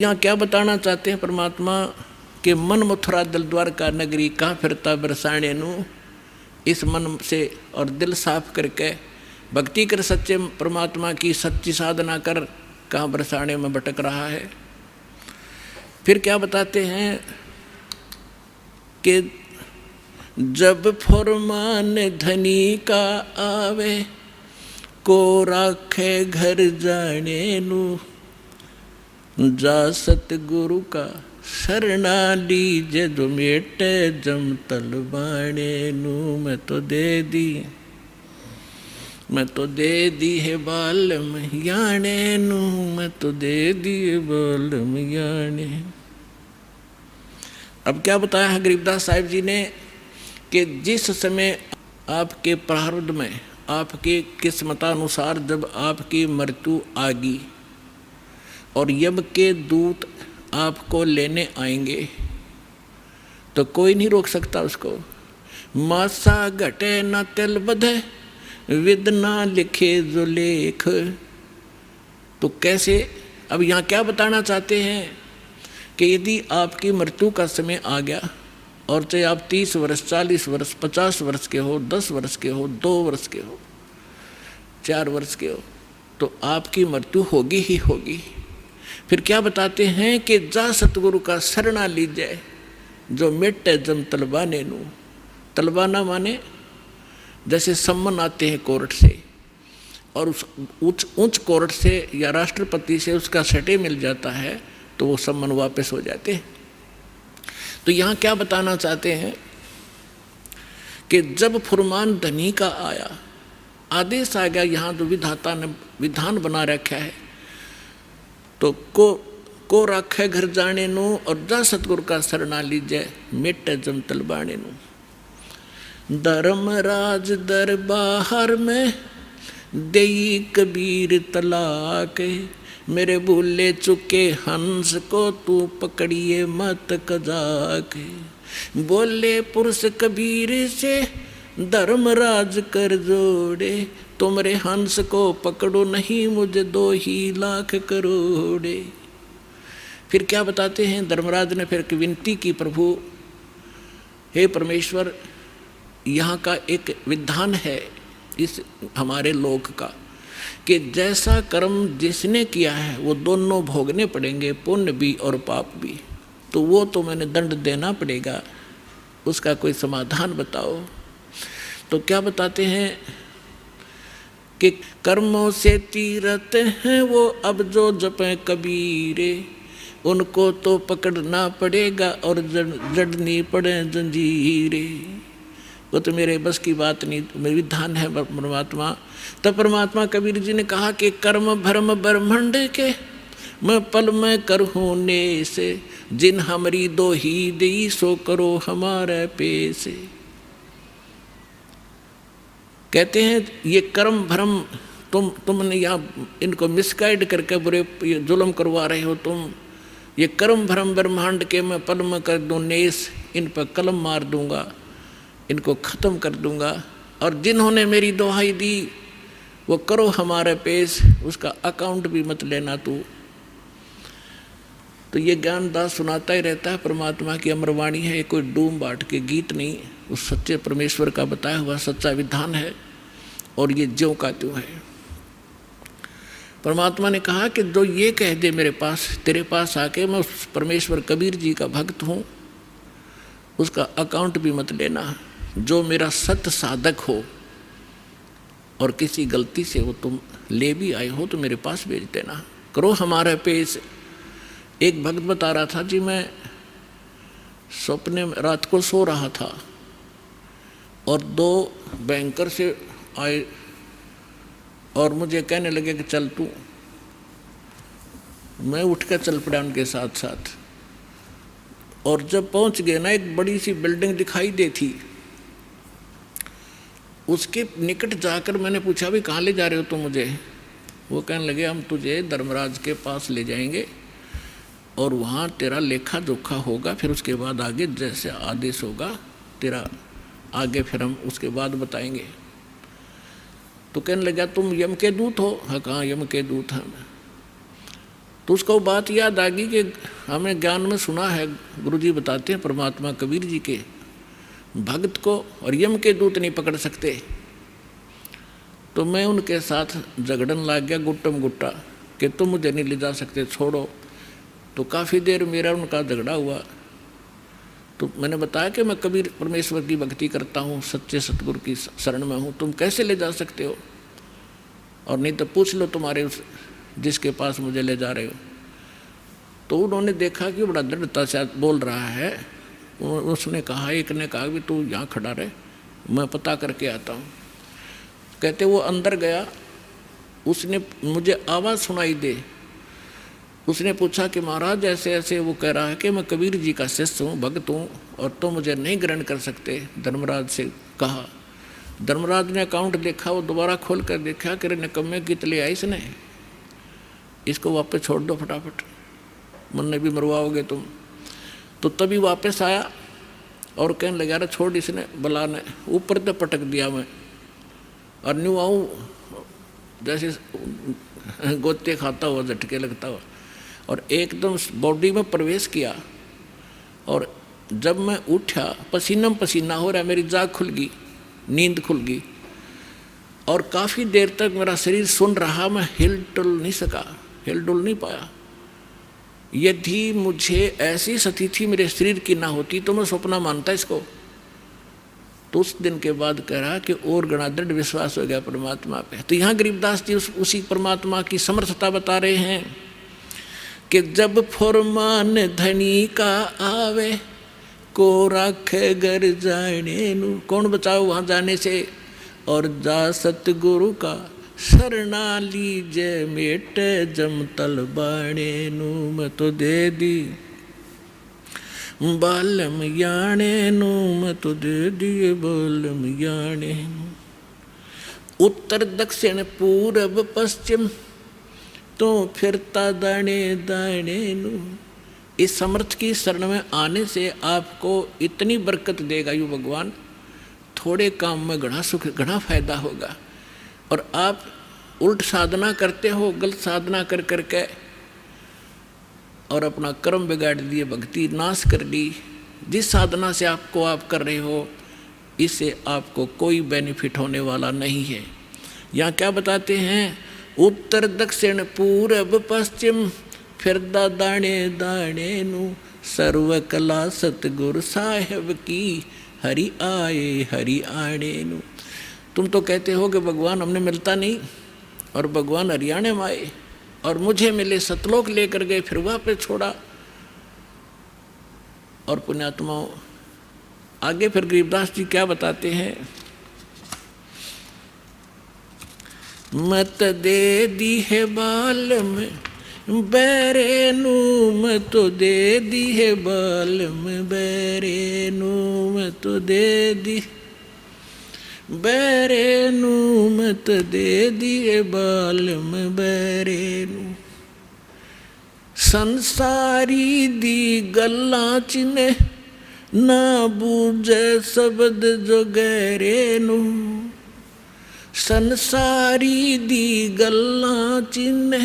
यहाँ क्या बताना चाहते हैं परमात्मा के मन मथुरा दिल द्वारका नगरी कहाँ फिरता बरसाने नू। इस मन से और दिल साफ करके भक्ति कर सच्चे परमात्मा की सच्ची साधना कर कहाँ बरसाने में भटक रहा है। फिर क्या बताते हैं कि जब फरमान धनी का आवे को राखे घर जाने नू। जा सतगुरु का शरणा लीजे जो मेटे जम तलबाने नू। मैं तो दे दी है बालम याने नू। मैं तो दे दी है बालम याने। अब क्या बताया है गरीबदास साहिब जी ने कि जिस समय आपके प्रारब्ध में आपके किस्मतानुसार जब आपकी मृत्यु आ गई और यम के दूत आपको लेने आएंगे तो कोई नहीं रोक सकता उसको। मासा घटे न तिल बधे विद ना लिखे जो लेख। तो कैसे, अब यहाँ क्या बताना चाहते हैं कि यदि आपकी मृत्यु का समय आ गया और चाहे आप 30 वर्ष 40 वर्ष 50 वर्ष के हो, 10 वर्ष के हो, 2 वर्ष के हो, 4 वर्ष के हो, तो आपकी मृत्यु होगी ही होगी। फिर क्या बताते हैं कि जा सतगुरु का शरणा लीजिए जो मिटे जम तलबाने नू। तलबाना माने जैसे सम्मन आते हैं कोर्ट से और उस उच्च कोर्ट से या राष्ट्रपति से उसका सटे मिल जाता है तो वो सम्मन वापस हो जाते हैं। तो यहाँ क्या बताना चाहते हैं कि जब फुरमान धनी का आया, आदेश आ गया, यहाँ जो विधाता ने विधान बना रखा है तो को रखे घर जाने नू और जा सतगुरु का शरणा लीजिए मिटे जम तलबाने नू। धर्मराज दरबार में देई कबीर तलाक। मेरे भूले चुके हंस को तू पकड़िए मत कजाक। बोले पुरुष कबीर से धर्मराज कर जोड़े। तुमरे हंस को पकड़ो नहीं मुझे 2 ही लाख करोड़े। फिर क्या बताते हैं धर्मराज ने फिर विनती की, प्रभु हे परमेश्वर, यहाँ का एक विधान है इस हमारे लोक का कि जैसा कर्म जिसने किया है वो दोनों भोगने पड़ेंगे, पुण्य भी और पाप भी। तो वो तो मैंने दंड देना पड़ेगा, उसका कोई समाधान बताओ। तो क्या बताते हैं कि कर्मों से तीरथ हैं वो अब जो जपे कबीरे। उनको तो पकड़ना पड़ेगा और जड़नी पड़े जंजीरे। वो तो मेरे बस की बात नहीं, मेरी विधान है परमात्मा। तब परमात्मा कबीर जी ने कहा कि कर्म भरम ब्रह्मंड के मैं पल में करहूँ ने से। जिन हमारी 2 ही दी सो करो हमारे पेसे। कहते हैं ये कर्म भ्रम तुमने यहाँ इनको मिसगाइड करके बुरे ये जुल्म करवा रहे हो तुम। ये कर्म भ्रम ब्रह्मांड के मैं पल में कर दूँ नेस, इन पर कलम मार दूंगा, इनको ख़त्म कर दूंगा। और जिन्होंने मेरी दुहाई दी वो करो हमारे पेश, उसका अकाउंट भी मत लेना तू। तो ये ज्ञानदास सुनाता ही रहता है, परमात्मा की अमरवाणी है, कोई डूम बाट के गीत नहीं, उस सच्चे परमेश्वर का बताया हुआ सच्चा विधान है और ये ज्यों का त्यों है। परमात्मा ने कहा कि जो ये कह दे मेरे पास, तेरे पास आके मैं उस परमेश्वर कबीर जी का भक्त हूँ, उसका अकाउंट भी मत लेना। जो मेरा सत्य साधक हो और किसी गलती से वो तुम ले भी आए हो तो मेरे पास भेज देना, करो हमारे पेश। एक भक्त बता रहा था जी, मैं सपने में रात को सो रहा था और 2 बैंकर से आए और मुझे कहने लगे कि चल तू। मैं उठ कर चल पड़ा उनके साथ साथ और जब पहुंच गए ना, एक बड़ी सी बिल्डिंग दिखाई दी थी। उसके निकट जाकर मैंने पूछा भी कहाँ ले जा रहे हो तुम मुझे। वो कहने लगे हम तुझे धर्मराज के पास ले जाएंगे और वहाँ तेरा लेखा जोखा होगा, फिर उसके बाद आगे जैसे आदेश होगा तेरा आगे फिर हम उसके बाद बताएंगे। तो कहने लगा तुम यम के दूत हो? हाँ, कहाँ यम के दूत हैं। तो उसको बात याद आ गई कि हमें ज्ञान में सुना है, गुरुजी बताते हैं परमात्मा कबीर जी के, भक्त को और यम के दूत नहीं पकड़ सकते। तो मैं उनके साथ झगड़न लग गया गुट्टम गुट्टा कि तुम मुझे नहीं ले जा सकते, छोड़ो। तो काफ़ी देर मेरा उनका झगड़ा हुआ। तो मैंने बताया कि मैं कबीर परमेश्वर की भक्ति करता हूँ, सच्चे सतगुरु की शरण में हूँ, तुम कैसे ले जा सकते हो, और नहीं तो पूछ लो तुम्हारे उस जिसके पास मुझे ले जा रहे हो। तो उन्होंने देखा कि बड़ा दृढ़ता से बोल रहा है। उसने कहा, एक ने कहा कि तू यहाँ खड़ा रहे, मैं पता करके आता हूँ। कहते वो अंदर गया, उसने मुझे आवाज़ सुनाई दे। उसने पूछा कि महाराज ऐसे ऐसे, वो कह रहा है कि मैं कबीर जी का शिष्य हूँ, भक्त हूँ, और तो मुझे नहीं ग्रहण कर सकते। धर्मराज से कहा। धर्मराज ने अकाउंट देखा, वो दोबारा खोल कर देखा कि निकम्मे की तले आई इसने, इसको वापस छोड़ दो फटाफट, मुन्ने भी मरवाओगे तुम। तो तभी वापस आया और कहने लगा, अरे छोड़, इसने बला ने ऊपर तो पटक दिया मैं, और न्यू आऊँ जैसे गोते खाता हुआ, झटके लगता हुआ, और एकदम बॉडी में प्रवेश किया। और जब मैं उठा, पसीना पसीना हो रहा, मेरी जाग खुल गई, नींद खुल गई, और काफ़ी देर तक मेरा शरीर सुन रहा, मैं हिल डुल नहीं सका, हिल डुल नहीं पाया। यदि मुझे ऐसी स्थिति मेरे शरीर की ना होती तो मैं सपना मानता इसको। तो उस दिन के बाद कह रहा कि और गणा दृढ़ विश्वास हो गया परमात्मा पे। तो यहाँ गरीबदास जी उसी परमात्मा की समर्थता बता रहे हैं कि जब फरमान धनी का आवे, को राखे घर जाने नू, कौन बचाओ वहाँ जाने से, और जा सतगुरु का शरणा लीजे मेट जमतल बाणे नू, मैं तो दे दी बालम याणे नू, मैं तो दे दिए बालम याणे नू। उत्तर दक्षिण पूरब पश्चिम तो फिरता दाने दाने नू। इस समर्थ की शरण में आने से आपको इतनी बरकत देगा यू भगवान, थोड़े काम में घना सुख, घना फायदा होगा। और आप उल्ट साधना करते हो, गलत साधना कर करके, और अपना कर्म बिगाड़ दिए, भक्ति नाश कर ली। जिस साधना से आपको आप कर रहे हो, इससे आपको कोई बेनिफिट होने वाला नहीं है। यहाँ क्या बताते हैं, उत्तर दक्षिण पूरब पश्चिम फिरदा दाने दाने नू, सर्व कला सतगुरु साहेब की हरि आए हरि आने नू। तुम तो कहते हो कि भगवान हमने मिलता नहीं, और भगवान हरियाणे में आए और मुझे मिले, सतलोक लेकर गए, फिर वहाँ पे छोड़ा। और पुण्यात्माओं आगे फिर गरीबदास जी क्या बताते हैं, मत दे दी है बाल में बैरे नू, मैं तो दे दी है बाल में बैरे नू, मैं तो दे दी बैरे नू, मत दे दिए बाल में बैरे नू। संसारी दी गल्लां चिने ना बूझे शब्द जो गहरे नू, संसारी दी गल्लां चिने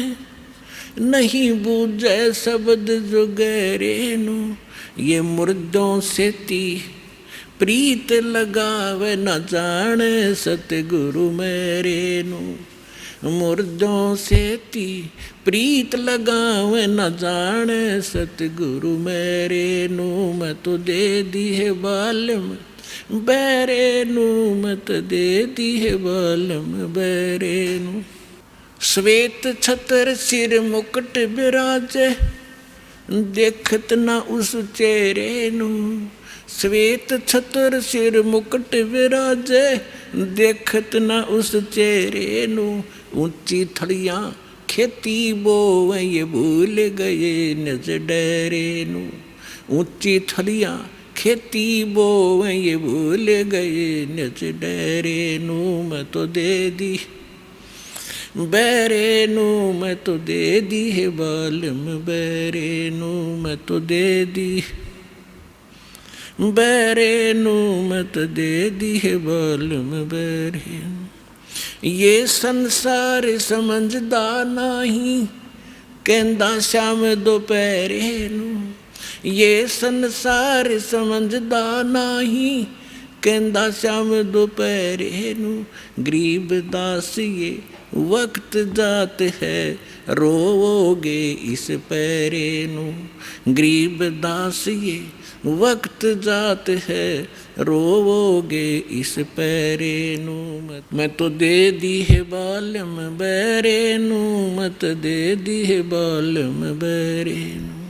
नहीं बूझे शब्द जो गहरे नू। ये मुर्दों से ती प्रीत लगावे न जाने सतगुरु मेरे नू, मुर्दों से ती प्रीत लगावे न जाने सतगुरु मेरे नू, मैं तो दे दी है बालम बैरे नू, मैं तो दे दी है बालम बैरे नू। श्वेत छतर सिर मुकुट विराजे देखत न उस चेहरे नू, श्वेत छतर सिर मुकुट विराजे देखत न उस चेहरे नू। ऊंची थड़ियाँ खेती बोवे ये भूल गए निज डेरे नू, ऊंची थड़ियाँ खेती बोवे ये भूल गए निज डेरे नू, मैं तो दे दी बैरे नू, मैं तो दे दी है बालम बैरे नू, मैं तो दे दी बैरे नू, मैं तो दे दी है बालम बैरे। ये संसार समझदा नहीं कहंदा श्याम दोपहरे नू, ये संसार समझदा नाही। कहंदा श्याम दोपहरे नू, गरीबदास ये वक्त जात है, रोवोगे इस पैरे नू। गरीबदास ये वक्त जात है, रोवोगे इस पैरे नू। मैं तो दे दी है बालम बैरे नू, मत दे दी है बालम बैरे नू।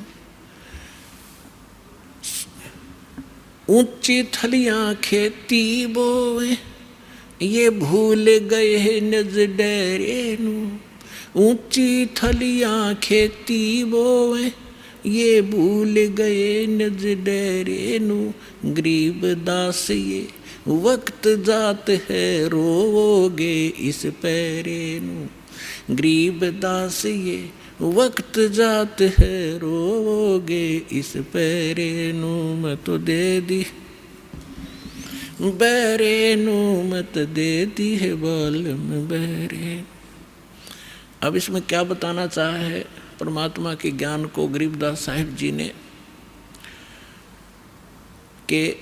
ऊंची थलियां खेती बोए, ये भूल गए हैं नज डेरे नू। ऊंची थलियां खेती बोए, ये भूल गए नज डेरे नू। गरीबदास ये वक्त जात है, रोवोगे इस पैरे नू। गरीबदास ये वक्त जात है, रोवोगे इस पैरे नू। मैं तो दे दी बैरे नू, मत दे दी है बालम बैरे। अब इसमें क्या बताना चाहा है परमात्मा के ज्ञान को गरीबदास साहिब जी ने, कि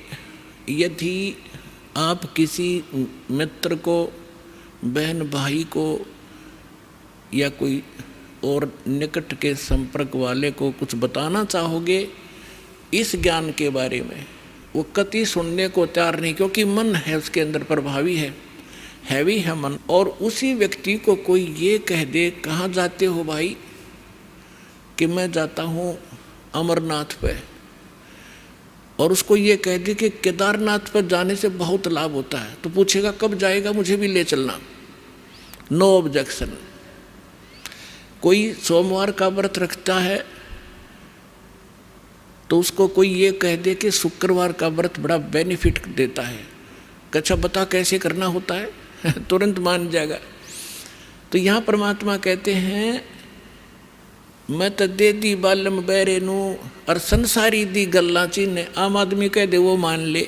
यदि आप किसी मित्र को, बहन भाई को, या कोई और निकट के संपर्क वाले को कुछ बताना चाहोगे इस ज्ञान के बारे में, वो कति सुनने को तैयार नहीं, क्योंकि मन है उसके अंदर प्रभावी है, हैवी है मन। और उसी व्यक्ति को कोई ये कह दे, कहाँ जाते हो भाई, कि मैं जाता हूँ अमरनाथ पे, और उसको ये कह दे कि केदारनाथ पर जाने से बहुत लाभ होता है, तो पूछेगा कब जाएगा, मुझे भी ले चलना, नो ऑब्जेक्शन। कोई सोमवार का व्रत रखता है तो उसको कोई ये कह दे कि शुक्रवार का व्रत बड़ा बेनिफिट देता है, अच्छा बता कैसे करना होता है, तुरंत मान जाएगा। तो यहाँ परमात्मा कहते हैं मैं तो दे दी बालम बैरे नू, और संसारी दी गल्ला चीने। आम आदमी कह दे वो मान ले,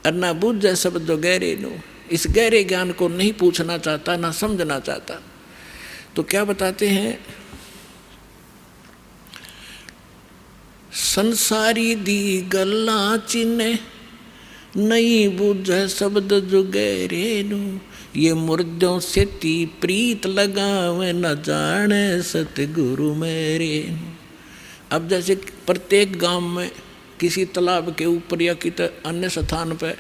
और ना बूझे सब जो गहरे नू, इस गहरे ज्ञान को नहीं पूछना चाहता, ना समझना चाहता। तो क्या बताते हैं, संसारी दी गल्ला चिन्ह नहीं बूझे शब्द जो गहरे नू। ये मुर्दों से ती प्रीत लगावे, न जाने सतगुरु मेरे। अब जैसे प्रत्येक गांव में किसी तालाब के ऊपर या किसी अन्य स्थान पर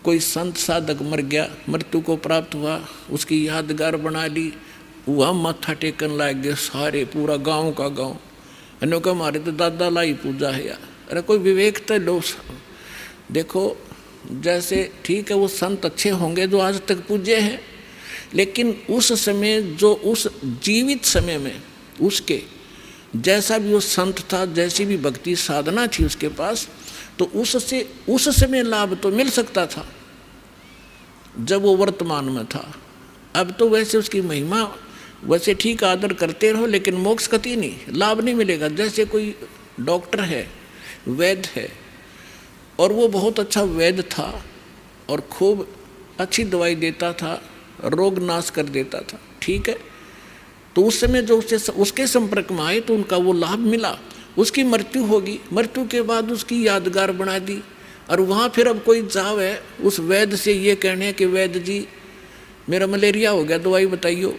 कोई संत साधक मर गया, मृत्यु को प्राप्त हुआ, उसकी यादगार बना ली, वह मत्था टेकन लग गए सारे, पूरा गांव का गांव। इन्हों का हमारे तो दादा लाई पूजा है यार। अरे कोई विवेक तो लो। देखो जैसे ठीक है वो संत अच्छे होंगे जो आज तक पूजे हैं, लेकिन उस समय जो उस जीवित समय में उसके जैसा भी वो संत था, जैसी भी भक्ति साधना थी उसके पास, तो उससे उस समय लाभ तो मिल सकता था जब वो वर्तमान में था। अब तो वैसे उसकी महिमा वैसे ठीक आदर करते रहो, लेकिन मोक्ष कति नहीं, लाभ नहीं मिलेगा। जैसे कोई डॉक्टर है, वैद्य है, और वो बहुत अच्छा वैद्य था और खूब अच्छी दवाई देता था, रोग नाश कर देता था, ठीक है। तो उस समय जो उसके संपर्क में आए तो उनका वो लाभ मिला। उसकी मृत्यु होगी, मृत्यु के बाद उसकी यादगार बना दी, और वहाँ फिर अब कोई जावे उस वैद्य से ये कहने कि वैद्य जी मेरा मलेरिया हो गया, दवाई बताइयो।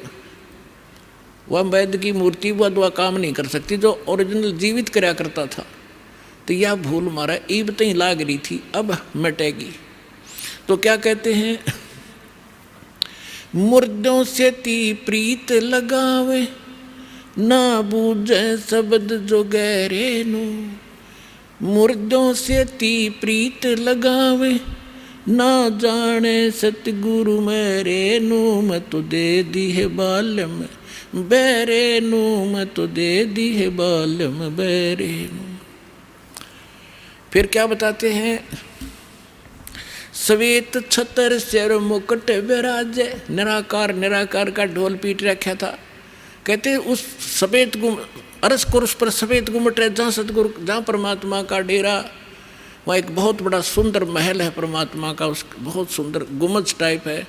वह वैद्य की मूर्ति वह दवा काम नहीं कर सकती जो ओरिजिनल जीवित कराया करता था। तो यह भूल मारा ईब तई लाग रही थी, अब मिटेगी। तो क्या कहते हैं, मुर्दों से ती प्रीत लगावे, ना बूझे शब्द जो गहरे नू। मुर्दों से ती प्रीत लगावे, ना जाने सतगुरु मेरे नू। मैं तो दे दी है बालम बैरे नू, मैं तो दे दी है बालम बैरे नू। फिर क्या बताते हैं, श्वेत छतर सिर मुकुट विराजे। निराकार निराकार का ढोल पीट रखा था। कहते उस सफेद अरस कुर्स पर सफेद गुमट है, जहाँ सतगुरु, जहाँ परमात्मा का डेरा, वहाँ एक बहुत बड़ा सुंदर महल है परमात्मा का, उस बहुत सुंदर गुमज टाइप है।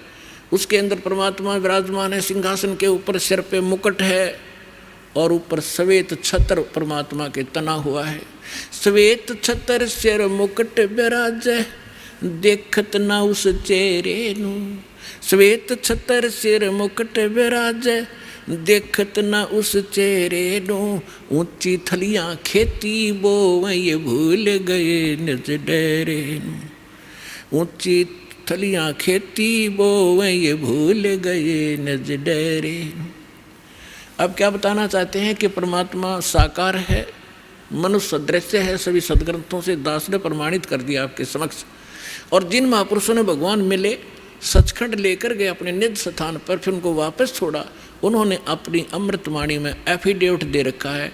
उसके अंदर परमात्मा विराजमान है, सिंहासन के ऊपर सिर पे मुकुट है, और ऊपर श्वेत छत्र परमात्मा के तना हुआ है। श्वेत छत्र सिर मुकुट विराजै, देखत ना उस चेहरे नू। श्वेत छत्र सिर मुकुट विराजै, देखत ना उस चेहरे नू। ऊंची थलियां खेती बोवें, ये भूल गए निज डेरे नू। ऊंची थलियां खेती बोवें, ये भूल गए निज डेरे नू। अब क्या बताना चाहते हैं कि परमात्मा साकार है, मनुष्य दृश्य है, सभी सदग्रंथों से दास ने प्रमाणित कर दिया आपके समक्ष। और जिन महापुरुषों ने भगवान मिले, सचखंड लेकर गए अपने निज स्थान पर, फिर उनको वापस छोड़ा, उन्होंने अपनी अमृतवाणी में एफिडेविट दे रखा है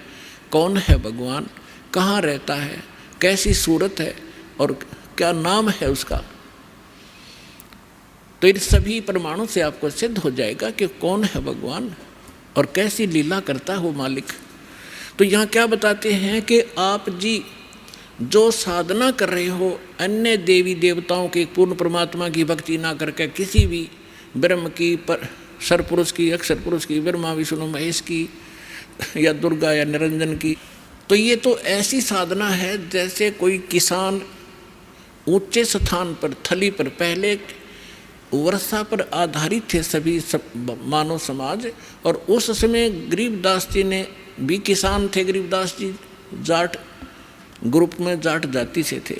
कौन है भगवान, कहाँ रहता है, कैसी सूरत है और क्या नाम है उसका। तो इन सभी प्रमाणों से आपको सिद्ध हो जाएगा कि कौन है भगवान और कैसी लीला करता है वो मालिक। तो यहाँ क्या बताते हैं कि आप जी जो साधना कर रहे हो, अन्य देवी देवताओं के पूर्ण परमात्मा की भक्ति ना करके किसी भी ब्रह्म की, पर सरपुरुष की, अक्षर पुरुष की, ब्रह्मा विष्णु महेश की, या दुर्गा या निरंजन की, तो ये तो ऐसी साधना है जैसे कोई किसान ऊंचे स्थान पर, थली पर, पहले वर्षा पर आधारित थे सभी मानव समाज। और उस समय गरीबदास जी ने भी किसान थे, गरीबदास जी जाट ग्रुप में जाट जाति से थे,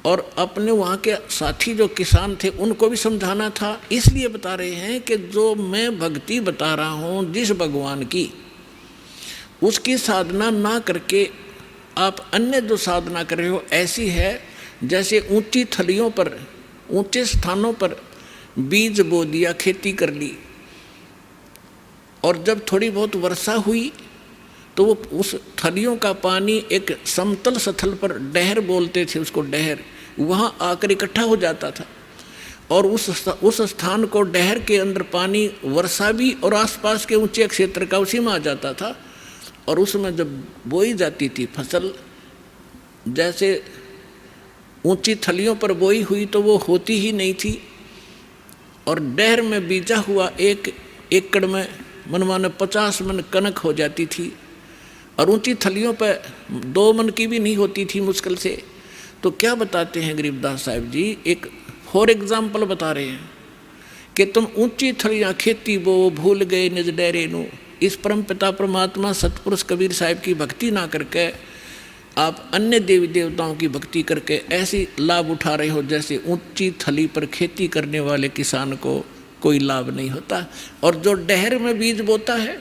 और अपने वहाँ के साथी जो किसान थे उनको भी समझाना था। इसलिए बता रहे हैं कि जो मैं भक्ति बता रहा हूँ जिस भगवान की, उसकी साधना ना करके आप अन्य जो साधना कर रहे हो ऐसी है जैसे ऊंची थलियों पर, ऊंचे स्थानों पर बीज बो दिया, खेती कर ली, और जब थोड़ी बहुत वर्षा हुई तो वो उस थलियों का पानी एक समतल स्थल पर, डहर बोलते थे उसको, डहर, वहाँ आकर इकट्ठा हो जाता था। और उस स्थान को, डहर के अंदर पानी वर्षा भी और आसपास के ऊंचे क्षेत्र का उसी में आ जाता था। और उसमें जब बोई जाती थी फसल, जैसे ऊंची थलियों पर बोई हुई तो वो होती ही नहीं थी, और डहर में बीजा हुआ 1 एकड़ में मनमाने 50 मन कनक हो जाती थी, और ऊंची थलियों पर 2 मन की भी नहीं होती थी मुश्किल से। तो क्या बताते हैं गरीबदास साहब जी, एक फॉर एग्जाम्पल बता रहे हैं कि तुम ऊंची थलियां खेती बो, भूल गए निज डेरे नू। इस परम पिता परमात्मा सतपुरुष कबीर साहिब की भक्ति ना करके आप अन्य देवी देवताओं की भक्ति करके ऐसी लाभ उठा रहे हो जैसे ऊंची थली पर खेती करने वाले किसान को कोई लाभ नहीं होता। और जो डहर में बीज बोता है,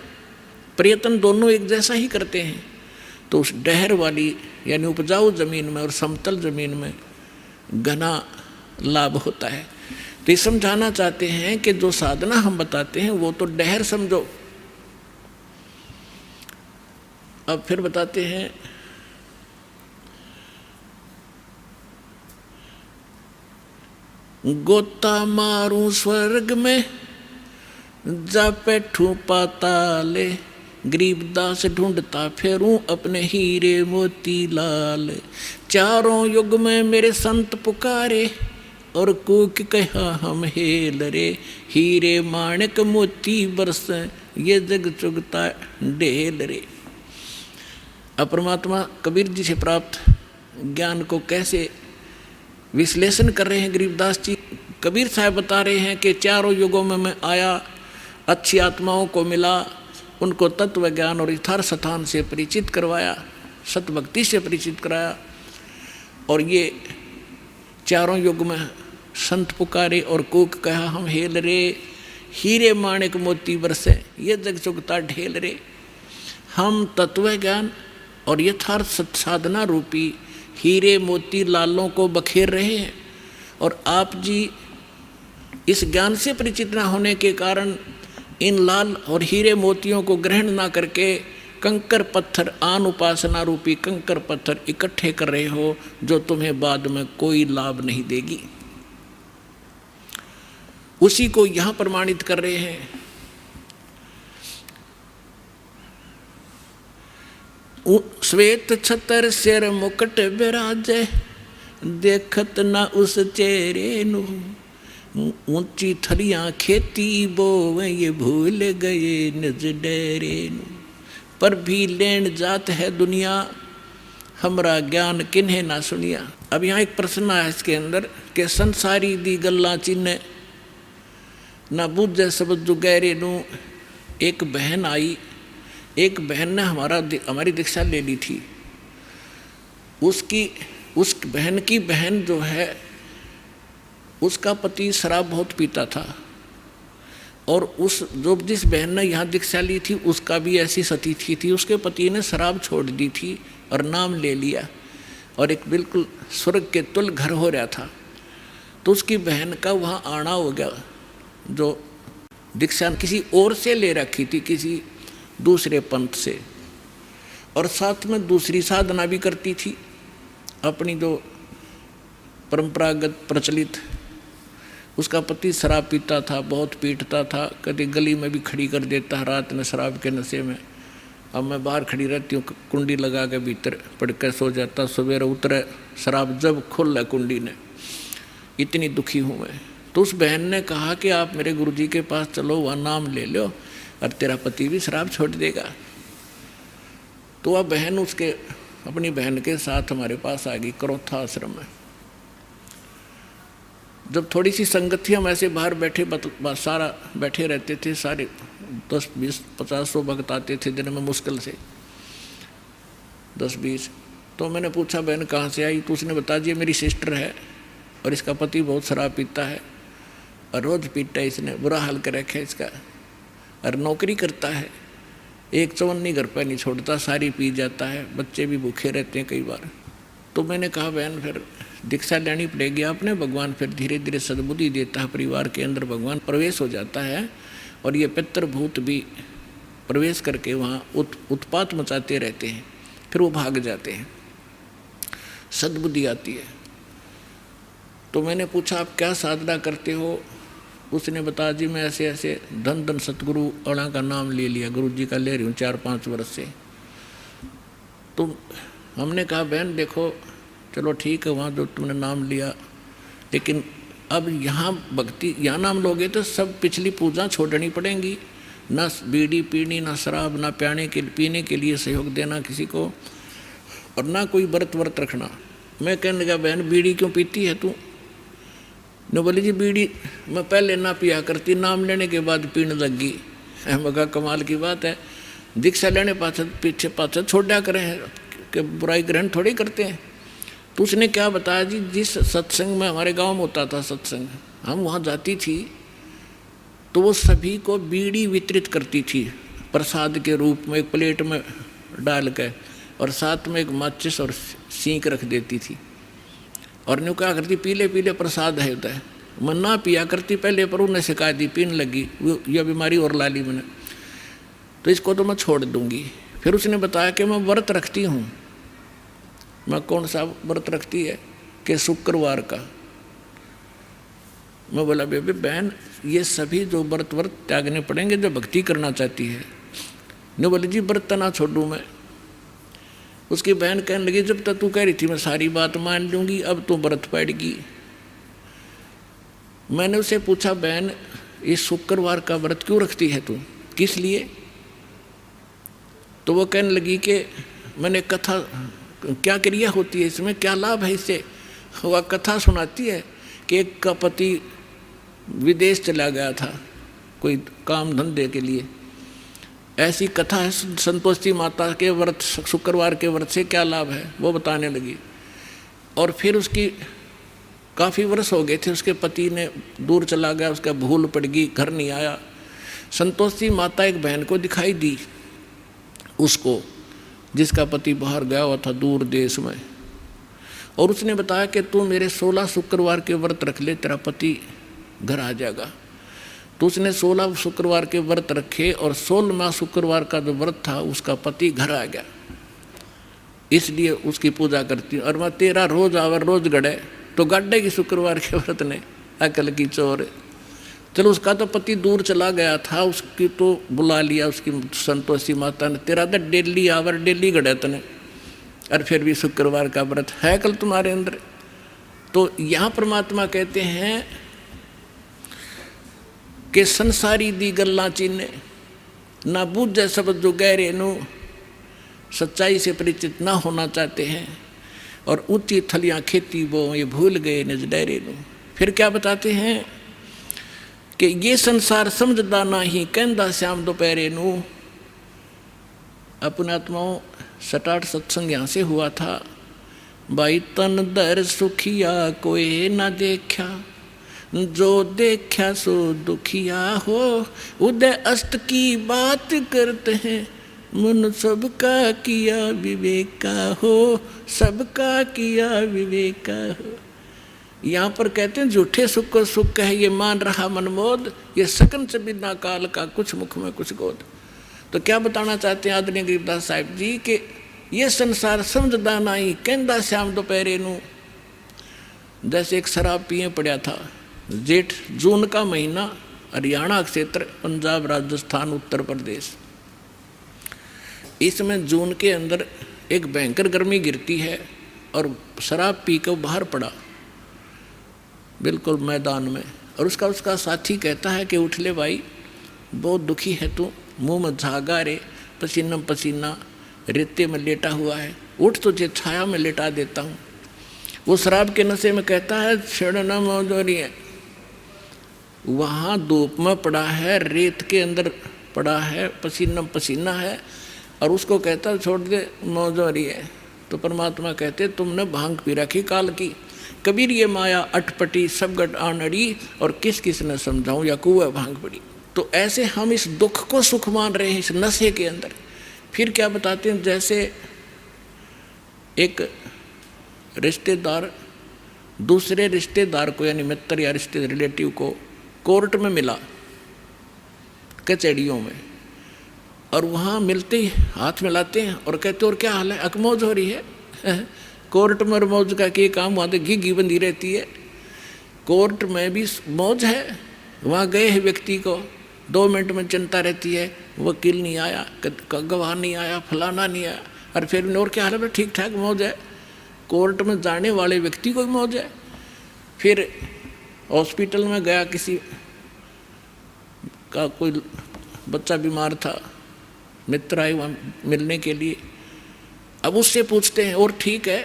प्रयत्न दोनों एक जैसा ही करते हैं, तो उस डहर वाली यानी उपजाऊ ज़मीन में और समतल ज़मीन में घना लाभ होता है। तो ये समझाना चाहते हैं कि जो साधना हम बताते हैं वो तो डहर समझो। अब फिर बताते हैं, गोता मारूं स्वर्ग में, जा बैठूं पाताले, गरीबदास ढूंढता फेरूं अपने हीरे मोती लाल। चारों युग में मेरे संत पुकारे, और कूक कहा हम हेल रे, हीरे माणिक मोती बरस, ये जग चुगता ढेल रे। अब परमात्मा कबीर जी से प्राप्त ज्ञान को कैसे विश्लेषण कर रहे हैं गरीबदास जी। कबीर साहब बता रहे हैं कि चारों युगों में मैं आया, अच्छी आत्माओं को मिला, उनको तत्व ज्ञान और यथार्थ स्थान से परिचित करवाया, सतभक्ति से परिचित कराया, और ये चारों युग में संत पुकारे और कूक कहा हम हेल रे, हीरे माणिक मोती बरसे, ये जग चुगता ढेल रे। हम तत्व ज्ञान और यथार्थ साधना रूपी हीरे मोती लालों को बखेर रहे हैं, और आप जी इस ज्ञान से परिचित न होने के कारण इन लाल और हीरे मोतियों को ग्रहण ना करके कंकर पत्थर, आन उपासना रूपी कंकर पत्थर इकट्ठे कर रहे हो, जो तुम्हें बाद में कोई लाभ नहीं देगी। उसी को यहाँ प्रमाणित कर रहे हैं। श्वेत छतर सिर मुकुट विराजे, देखत ना उस चेहरे नू। ऊंची थलियां खेती बोवें, ये भूल गए निज डेरे नू। पर भी लेन जात है दुनिया, हमरा ज्ञान किन्हें ना सुनिया। अब यहाँ एक प्रश्न आया इसके अंदर कि संसारी दी गल्ला चिन्ह ना बूझे सबद जो गहरे नू। एक बहन आई, एक बहन ने हमारी दीक्षा ले ली थी। उस बहन की बहन जो है उसका पति शराब बहुत पीता था, और जिस बहन ने यहाँ दीक्षा ली थी उसका भी ऐसी सतीथी थी। उसके पति ने शराब छोड़ दी थी और नाम ले लिया, और एक बिल्कुल स्वर्ग के तुल्य घर हो रहा था। तो उसकी बहन का वहाँ आना हो गया, जो दीक्षा किसी और से ले रखी थी, किसी दूसरे पंथ से, और साथ में दूसरी साधना भी करती थी अपनी जो परंपरागत प्रचलित। उसका पति शराब पीता था, बहुत पीटता था, कभी गली में भी खड़ी कर देता है रात में शराब के नशे में। अब मैं बाहर खड़ी रहती हूँ, कुंडी लगा के भीतर पड़ कर सो जाता, सवेरे उतरे शराब जब खुल कुंडी ने, इतनी दुखी हूँ मैं। तो उस बहन ने कहा कि आप मेरे गुरुजी के पास चलो, वहाँ नाम ले लो और तेरा पति भी शराब छोड़ देगा। तो वह बहन अपनी बहन के साथ हमारे पास आ गई करोथा आश्रम में। जब थोड़ी सी संगत थी, हम ऐसे बाहर बैठे सारा बैठे रहते थे, सारे 10, 20, 50, 100 भक्त आते थे दिन में मुश्किल से 10, 20। तो मैंने पूछा बहन कहाँ से आई? तो उसने बता दिया मेरी सिस्टर है, और इसका पति बहुत शराब पीता है, और रोज़ पीता है, इसने बुरा हाल कर रखा है इसका, और नौकरी करता है, एक चवन्नी घर पर नहीं छोड़ता, सारी पी जाता है, बच्चे भी भूखे रहते हैं कई बार। तो मैंने कहा बहन फिर दीक्षा लेनी पड़ेगी आपने। भगवान फिर धीरे धीरे सद्बुद्धि देता है, परिवार के अंदर भगवान प्रवेश हो जाता है, और ये पितृभूत भी प्रवेश करके वहाँ उत्पात मचाते रहते हैं, फिर वो भाग जाते हैं, सद्बुद्धि आती है। तो मैंने पूछा आप क्या साधना करते हो? उसने बता दी मैं ऐसे ऐसे धन धन सतगुरु अणा का नाम ले लिया, गुरु जी का ले रही हूँ 4-5 वर्ष से। तो हमने कहा बहन देखो चलो ठीक है, वहाँ जो तुमने नाम लिया, लेकिन अब यहाँ भक्ति, यहाँ नाम लोगे तो सब पिछली पूजा छोड़नी पड़ेंगी, ना बीड़ी पीनी, ना शराब, ना पीने के लिए सहयोग देना किसी को, और ना कोई व्रत रखना। मैं कहने लगा बहन बीड़ी क्यों पीती है तू? न बोली जी बीड़ी मैं पहले ना पिया करती, नाम लेने के बाद पीने लग गई। मगा कमाल की बात है, दीक्षा लेने पीछे पाछे छोड़ा करें कि बुराई ग्रहण थोड़ी करते हैं। तो उसने क्या बताया जी, जिस सत्संग में हमारे गांव में होता था सत्संग, हम वहाँ जाती थी तो वो सभी को बीड़ी वितरित करती थी प्रसाद के रूप में, एक प्लेट में डाल के, और साथ में एक माचिस और सींक रख देती थी, और न्यू क्या करती पीले पीले प्रसाद है होता है। मैं ना पिया करती पहले, पर उन्हें शिकायत दी, पीने लगी, यह बीमारी और ला ली मैंने, तो इसको तो मैं छोड़ दूंगी। फिर उसने बताया कि मैं व्रत रखती हूँ। मैं कौन सा व्रत रखती है? कि शुक्रवार का। मैं बोला बेबी बहन ये सभी जो व्रत त्यागने पड़ेंगे जो भक्ति करना चाहती है। ने बोले जी व्रत ना छोड़ूँ मैं। उसकी बहन कहने लगी जब तक तू कह रही थी मैं सारी बात मान लूँगी, अब तो व्रत पड़ेगी। मैंने उसे पूछा बहन इस शुक्रवार का व्रत क्यों रखती है तू, किस लिए? तो वो कहने लगी कि मैंने कथा, क्या क्रिया होती है इसमें, क्या लाभ है इससे? वह कथा सुनाती है कि एक का पति विदेश चला गया था कोई काम धंधे के लिए, ऐसी कथा है। संतोषी माता के व्रत, शुक्रवार के व्रत से क्या लाभ है वो बताने लगी। और फिर उसकी काफ़ी वर्ष हो गए थे, उसके पति ने दूर चला गया, उसका भूल पड़ गई, घर नहीं आया। संतोषी माता एक बहन को दिखाई दी उसको, जिसका पति बाहर गया हुआ था दूर देश में, और उसने बताया कि तू मेरे 16 शुक्रवार के व्रत रख ले, तेरा पति घर आ जाएगा। तो उसने 16 शुक्रवार के व्रत रखे, और 16वां शुक्रवार का जो व्रत था उसका पति घर आ गया, इसलिए उसकी पूजा करती हूँ। और मैं 13 रोज आवर रोज गड़े तो गाड्डे की शुक्रवार के व्रत ने अकल की चोर। चलो उसका तो पति दूर चला गया था, उसकी तो बुला लिया उसकी संतोषी माता ने, तेरा तो डेली आवर डेली गड़े तने, और फिर भी शुक्रवार का व्रत है कल तुम्हारे अंदर। तो यहाँ परमात्मा कहते हैं कि संसारी दी गल्ला चीने ना बूझे सब जो गहरे नू, सच्चाई से परिचित ना होना चाहते हैं और ऊंची थलियां खेती वो ये भूल गए निज डेरे नू। फिर क्या बताते हैं कि ये संसार समझदा ना ही कहंदा श्याम दोपहरे नू। अपने आत्माओं 7-8 सत्संग यहाँ से हुआ था। भाई तन दर सुखिया कोई ना देखा, जो देखा सो दुखिया हो। उदय अस्त की बात करते हैं, मन सबका किया विवेका हो, सबका किया विवेका हो। यहाँ पर कहते हैं झूठे सुख को सुख है ये मान रहा मनमोद, ये सकन से बिना काल का कुछ मुख में कुछ गोद। तो क्या बताना चाहते हैं आदरणीय गरीबदास साहिब जी कि ये संसार समझदा नहीं कहंदा श्याम दोपहरे नू। जैसे एक शराब पिए पड़ा था, जेठ जून का महीना, हरियाणा क्षेत्र, पंजाब, राजस्थान, उत्तर प्रदेश। इसमें जून के अंदर एक भयंकर गर्मी गिरती है और शराब पी कर बाहर पड़ा बिल्कुल मैदान में। और उसका साथी कहता है कि उठ ले भाई, बहुत दुखी है तू, मुंह में झागा रे, पसीना पसीना, रेते में लेटा हुआ है, उठ तुझे छाया में लेटा देता हूँ। वो शराब के नशे में कहता है छेड़ना मौजूरी है। वहाँ धूप में पड़ा है, रेत के अंदर पड़ा है, पसीना पसीना है, और उसको कहता छोड़ दे मौजूरी है। तो परमात्मा कहते तुमने भांग पी रखी काल की, कबीर ये माया अटपटी सब गट आनड़ी, और किस किस ने समझाऊँ या कुआ भांग पड़ी। तो ऐसे हम इस दुख को सुख मान रहे हैं इस नशे के अंदर। फिर क्या बताते हैं, जैसे एक रिश्तेदार दूसरे रिश्तेदार को यानी मित्र या रिश्ते रिलेटिव को कोर्ट में मिला, कचहरियों में, और वहाँ मिलते ही हाथ मिलाते हैं और कहते और क्या हाल है, अकमौज हो रही है। कोर्ट में और मौज का क्या काम, वहाँ तो घी बंधी रहती है। कोर्ट में भी मौज है, वहाँ गए हैं व्यक्ति को 2 मिनट में चिंता रहती है, वकील नहीं आया, गवाह नहीं आया, फलाना नहीं आया, और फिर और क्या हाल है, ठीक ठाक मौज है। कोर्ट में जाने वाले व्यक्ति को भी मौज है। फिर हॉस्पिटल में गया, किसी का कोई बच्चा बीमार था, मित्र आए वहाँ मिलने के लिए। अब उससे पूछते हैं और ठीक है,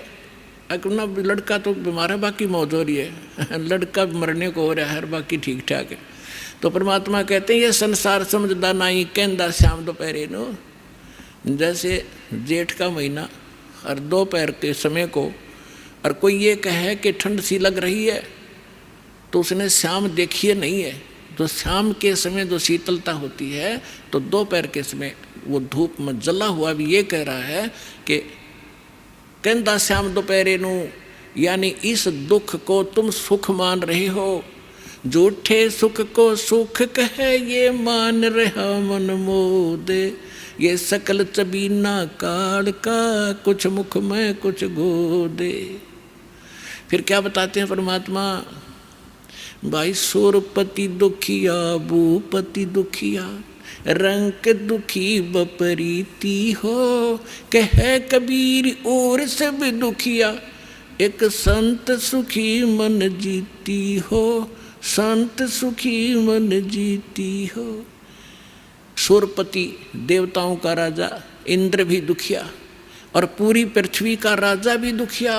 अपना लड़का तो बीमार है बाकी मौज हो रही है, लड़का मरने को हो रहा है बाकी ठीक ठाक है। तो परमात्मा कहते हैं ये संसार समझदा नहीं कहंदा श्याम दोपहरे नो। जैसे जेठ का महीना और दोपहर के समय को, और कोई ये कहे कि ठंड सी लग रही है, तो उसने शाम देखी नहीं है। तो शाम के समय जो शीतलता होती है, तो दोपहर के समय वो धूप में जला हुआ भी ये कह रहा है कि कहंदा श्याम दोपहरे नू, यानी इस दुख को तुम सुख मान रहे हो। झूठे सुख को सुख कहे ये मान रहा मन मोद, ये सकल चबीना काल का कुछ मुख में कुछ गोदे। फिर क्या बताते हैं परमात्मा, भाई सुरपति दुखिया भूपति दुखिया, रंग दुखी बपरीती हो। कहे कबीर और सब दुखिया, एक संत सुखी मन जीती हो, संत सुखी मन जीती हो। सुरपति देवताओं का राजा इंद्र भी दुखिया, और पूरी पृथ्वी का राजा भी दुखिया,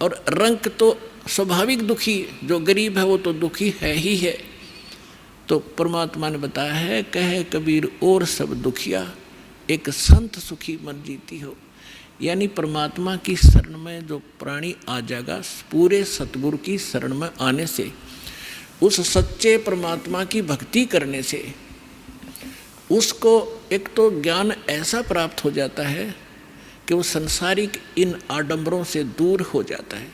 और रंक तो स्वाभाविक दुखी, जो गरीब है वो तो दुखी है ही है। तो परमात्मा ने बताया है, कहे कबीर और सब दुखिया, एक संत सुखी मन जीती हो। यानी परमात्मा की शरण में जो प्राणी आ जाएगा, पूरे सतगुरु की शरण में आने से, उस सच्चे परमात्मा की भक्ति करने से, उसको एक तो ज्ञान ऐसा प्राप्त हो जाता है कि वो संसारिक इन आडंबरों से दूर हो जाता है।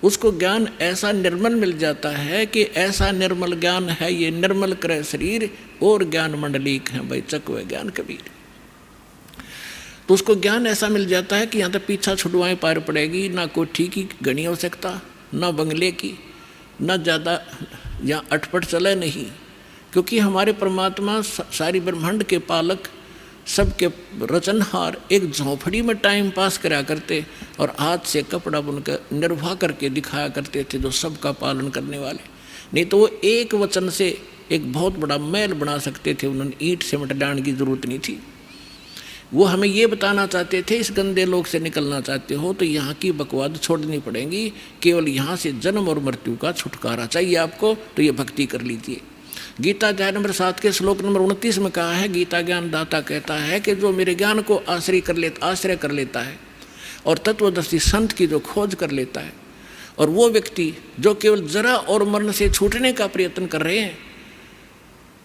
उसको ज्ञान ऐसा निर्मल मिल जाता है कि ऐसा निर्मल ज्ञान है ये निर्मल करे शरीर, और ज्ञान मंडलीक है भाई चकवे ज्ञान कबीर। तो उसको ज्ञान ऐसा मिल जाता है कि यहाँ तक पीछा छुड़वाएं पार पड़ेगी, ना कोठी की घनी आवश्यकता, ना बंगले की, ना ज़्यादा यहाँ अटपट चले नहीं, क्योंकि हमारे परमात्मा सारी ब्रह्मांड के पालक, सबके रचनहार एक झोंपड़ी में टाइम पास करा करते और हाथ से कपड़ा बुनकर निर्वाह करके दिखाया करते थे, जो सबका पालन करने वाले। नहीं तो वो एक वचन से एक बहुत बड़ा महल बना सकते थे, उन्होंने ईंट सीमेंट डालने की जरूरत नहीं थी। वो हमें ये बताना चाहते थे, इस गंदे लोक से निकलना चाहते हो तो यहाँ की बकवाद छोड़नी पड़ेगी, केवल यहाँ से जन्म और मृत्यु का छुटकारा चाहिए आपको, तो ये भक्ति कर लीजिए। गीता अध्याय नंबर 7 के श्लोक नंबर 29 में कहा है, गीता ज्ञान दाता कहता है कि जो मेरे ज्ञान को आश्रय कर लेता है और तत्वदर्शी संत की जो खोज कर लेता है, और वो व्यक्ति जो केवल जरा और मरण से छूटने का प्रयत्न कर रहे हैं,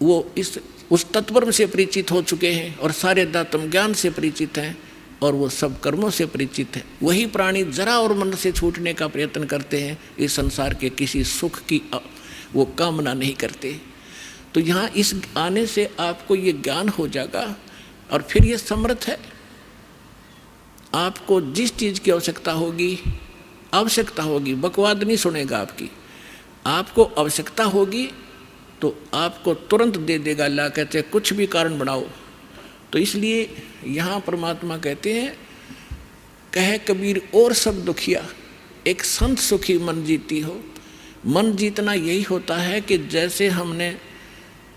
वो उस तत्व से परिचित हो चुके हैं और सारे दातम ज्ञान से परिचित हैं और वो सब कर्मों से परिचित है। वही प्राणी जरा और मन से छूटने का प्रयत्न करते हैं, इस संसार के किसी सुख की वो कामना नहीं करते। तो यहाँ इस आने से आपको ये ज्ञान हो जाएगा और फिर ये समर्थ है। आपको जिस चीज़ की आवश्यकता होगी, बकवाद नहीं सुनेगा आपकी। आपको आवश्यकता होगी तो आपको तुरंत दे देगा अल्लाह, कहते हैं कुछ भी कारण बनाओ। तो इसलिए यहाँ परमात्मा कहते हैं, कहे कबीर और सब दुखिया एक संत सुखी मन जीती हो। मन जीतना यही होता है कि जैसे हमने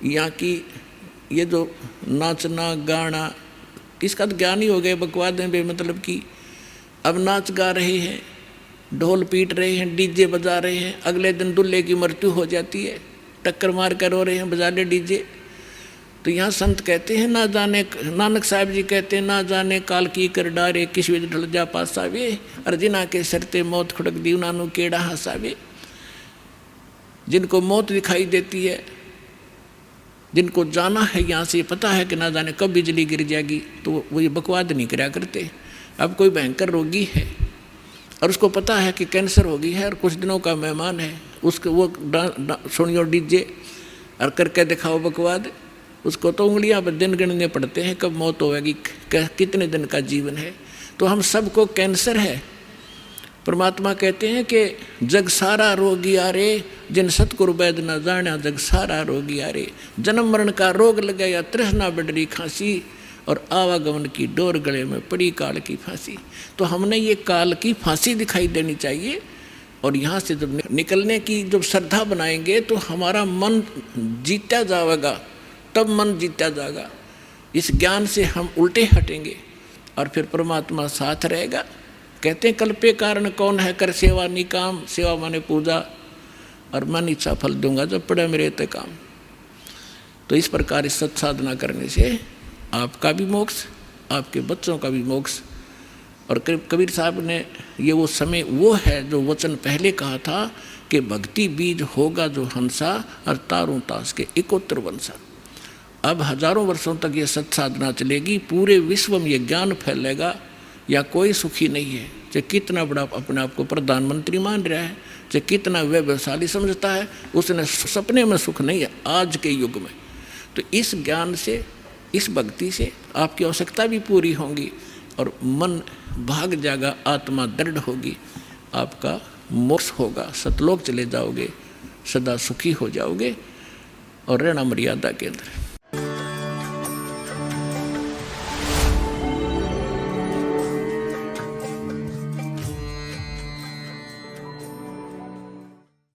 यहाँ की ये जो नाचना गाना, इसका तो ज्ञान ही हो गया, बकवाद है बेमतलब की। अब नाच गा रहे हैं, ढोल पीट रहे हैं, डीजे बजा रहे हैं, अगले दिन दूल्हे की मृत्यु हो जाती है, टक्कर मार कर रो रहे हैं, बजा ले डीजे। तो यहाँ संत कहते हैं, ना जाने, नानक साहब जी कहते हैं, ना जाने काल की कर डारे किस विध ढल जा पासावे, अर्जिना के सरते मौत खुड़क दी उनानू केड़ा हंसावे। जिनको मौत दिखाई देती है, जिनको जाना है यहाँ से, पता है कि ना जाने कब बिजली गिर जाएगी, तो वो ये बकवाद नहीं कराया करते। अब कोई भयंकर रोगी है और उसको पता है कि कैंसर हो गई है और कुछ दिनों का मेहमान है, उसको वो सुनियो डीजे और करके दिखाओ बकवाद, उसको तो उंगलियां पर दिन गिनने पड़ते हैं कब मौत होगी, कितने दिन का जीवन है। तो हम सबको कैंसर है। परमात्मा कहते हैं कि जग सारा रोगी आरे, जिन सतगुरु वैद न जाना जग सारा रोगी आरे। जन्म मरण का रोग लगाया तृष्णा बढ़री खांसी, और आवागमन की डोर गले में पड़ी काल की फांसी। तो हमने ये काल की फांसी दिखाई देनी चाहिए, और यहाँ से जब निकलने की जब श्रद्धा बनाएंगे तो हमारा मन जीता जाएगा, तब मन जीता जाएगा। इस ज्ञान से हम उल्टे हटेंगे और फिर परमात्मा साथ रहेगा। कहते हैं कल्पे कारण कौन है कर सेवा निकाम, सेवा माने पूजा, और मन इच्छा फल दूंगा जब पड़े मेरे ते काम। तो इस प्रकार इस सत साधना करने से आपका भी मोक्ष, आपके बच्चों का भी मोक्ष। और कबीर साहब ने ये वो समय वो है जो वचन पहले कहा था कि भक्ति बीज होगा जो हंसा, और तारों तास के इकोत्र वंशा। अब हजारों वर्षों तक ये सत साधना चलेगी, पूरे विश्व में ये ज्ञान फैलेगा। या कोई सुखी नहीं है, चाहे कितना बड़ा अपने आप को प्रधानमंत्री मान रहा है, चाहे कितना वैभवशाली समझता है, उसने सपने में सुख नहीं है आज के युग में। तो इस ज्ञान से, इस भक्ति से आपकी आवश्यकता भी पूरी होगी और मन भाग जाएगा, आत्मा दृढ़ होगी, आपका मोक्ष होगा, सतलोक चले जाओगे, सदा सुखी हो जाओगे और रहना मर्यादा के अंदर।